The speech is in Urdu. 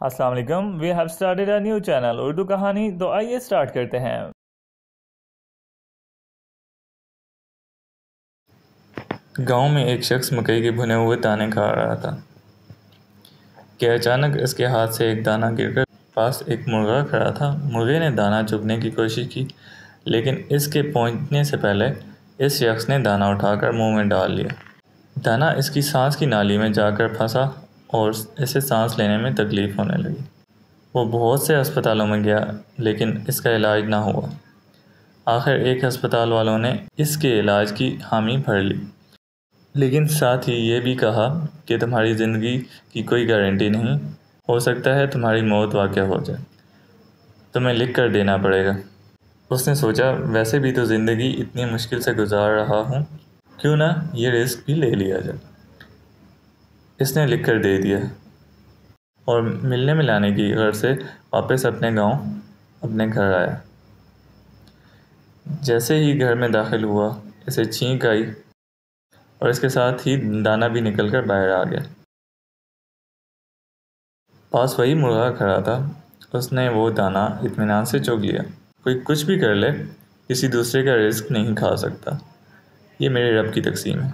السلام علیکم. We have started a new channel Urdu Kahani. تو آئیے اسٹارٹ کرتے ہیں. گاؤں میں ایک شخص مکئی کے بھنے ہوئے دانے کھا رہا تھا کہ اچانک اس کے ہاتھ سے ایک دانہ گر کر پاس ایک مرغا کھڑا تھا. مرغے نے دانہ چگنے کی کوشش کی، لیکن اس کے پہنچنے سے پہلے اس شخص نے دانہ اٹھا کر منہ میں ڈال لیا. دانہ اس کی سانس کی نالی میں جا کر پھنسا اور اسے سانس لینے میں تکلیف ہونے لگی. وہ بہت سے ہسپتالوں میں گیا، لیکن اس کا علاج نہ ہوا. آخر ایک ہسپتال والوں نے اس کے علاج کی حامی بھر لی، لیکن ساتھ ہی یہ بھی کہا کہ تمہاری زندگی کی کوئی گارنٹی نہیں، ہو سکتا ہے تمہاری موت واقع ہو جائے، تمہیں لکھ کر دینا پڑے گا. اس نے سوچا، ویسے بھی تو زندگی اتنی مشکل سے گزار رہا ہوں، کیوں نہ یہ رسک بھی لے لیا جائے. اس نے لکھ کر دے دیا اور ملنے ملانے کی غرض سے واپس اپنے گاؤں، اپنے گھر آیا. جیسے ہی گھر میں داخل ہوا، اسے چھینک آئی اور اس کے ساتھ ہی دانہ بھی نکل کر باہر آ گیا. پاس وہی مرغا کھڑا تھا. اس نے وہ دانہ اطمینان سے چگ لیا. کوئی کچھ بھی کر لے، کسی دوسرے کا رزق نہیں کھا سکتا. یہ میرے رب کی تقسیم ہے.